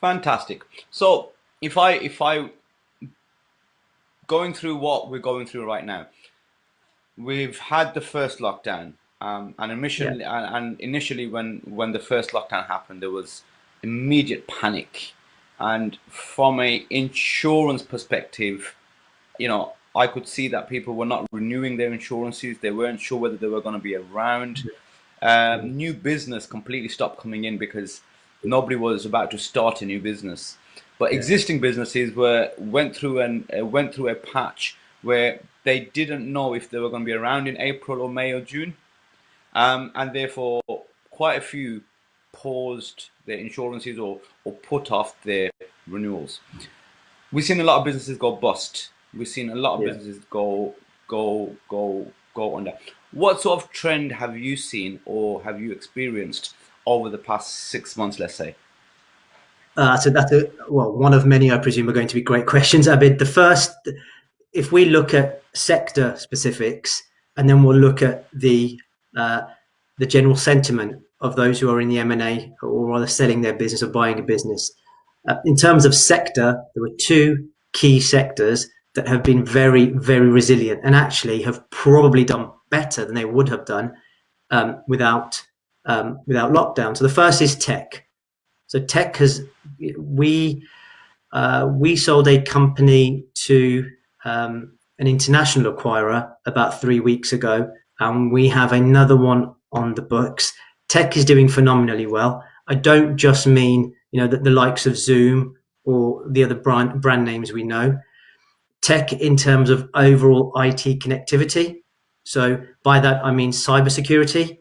Fantastic. So if I going through what we're going through right now, we've had the first lockdown, and Yeah, initially when the first lockdown happened, there was immediate panic, and from a insurance perspective, I could see that people were not renewing their insurances. They weren't sure whether they were going to be around. yeah, New business completely stopped coming in because nobody was about to start a new business. But yeah, existing businesses went through a patch where they didn't know if they were going to be around in April or May or June, and therefore quite a few paused their insurances or put off their renewals. We've seen a lot of businesses go bust. We've seen a lot of yeah. businesses go under. What sort of trend have you seen or have you experienced over the past 6 months, let's say? Well, one of many, I presume, are going to be great questions, Abid. The first, if we look at sector specifics, and then we'll look at uh, the general sentiment of those who are in the M&A or rather selling their business or buying a business. In terms of sector, there were two key sectors that have been very, very resilient and actually have probably done better than they would have done without without lockdown. So the first is tech. So tech has we we sold a company to an international acquirer about 3 weeks ago, and we have another one on the books. Tech is doing phenomenally well. I don't just mean the likes of Zoom or the other brand names we know. Tech in terms of overall IT connectivity. So by that I mean cybersecurity.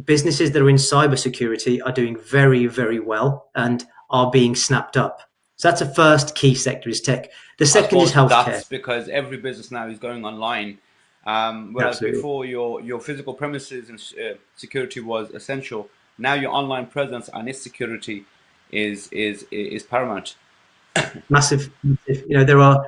Businesses that are in cybersecurity are doing very, very well and are being snapped up. So that's the first key sector is tech. The I second is suppose healthcare. that's because every business now is going online, whereas Absolutely. before your physical premises and security was essential. Now your online presence and its security is paramount. Massive, massive. There are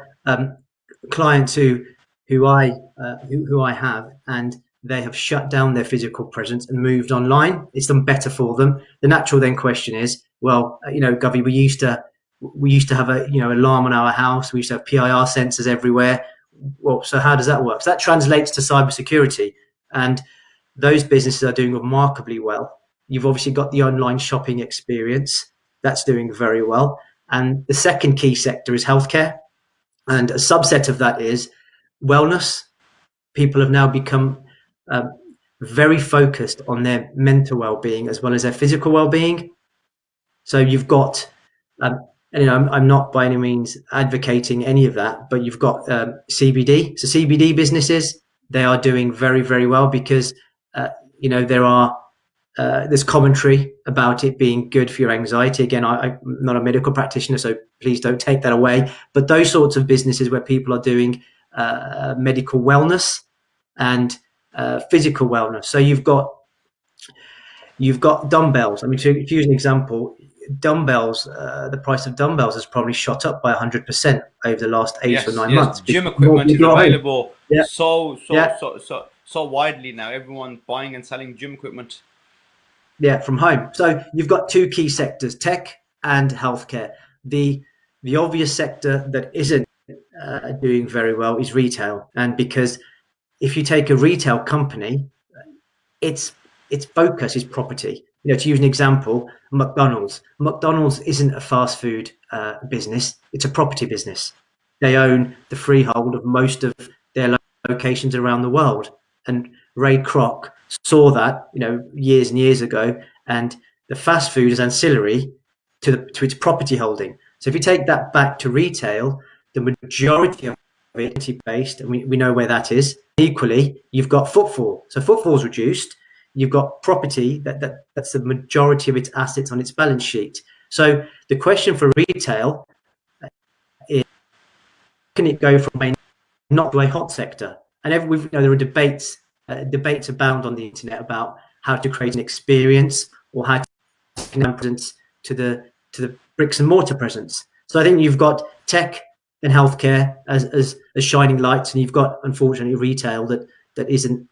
clients who I have, and they have shut down their physical presence and moved online. It's done better for them. The natural then question is, well, Guvvy, we used to have a alarm on our house. We used to have PIR sensors everywhere. Well, so how does that work? So that translates to cybersecurity, and those businesses are doing remarkably well. You've obviously got the online shopping experience that's doing very well, and the second key sector is healthcare, and a subset of that is wellness. People have now become um, very focused on their mental well-being as well as their physical well-being. So you've got, and I'm not by any means advocating any of that, but you've got CBD. So CBD businesses, they are doing very, very well because uh, there's commentary about it being good for your anxiety. Again, I'm not a medical practitioner, so please don't take that away. But those sorts of businesses where people are doing medical wellness and physical wellness. So you've got dumbbells. I mean, to use an example, dumbbells. The price of dumbbells has probably shot up by 100% over the last eight or Yes, nine yes. months because Gym more equipment is people are home. available Yeah, yeah, so widely now. Everyone buying and selling gym equipment. yeah, from home. So you've got two key sectors: tech and healthcare. The obvious sector that isn't doing very well is retail, and because if you take a retail company, its its focus is property. To use an example, McDonald's. McDonald's isn't a fast food business; it's a property business. They own the freehold of most of their locations around the world. And Ray Kroc saw that, years and years ago, and the fast food is ancillary to its property holding. So if you take that back to retail, the majority of it is based, and we know where that is. Equally, you've got footfall. So footfall's reduced. You've got property that's the majority of its assets on its balance sheet. So the question for retail is, can it go from a not to a hot sector? And there are debates abound on the internet about how to create an experience or how to presence to the bricks and mortar presence. So I think you've got tech and healthcare as shining lights, and you've got unfortunately retail that isn't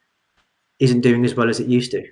doing as well as it used to.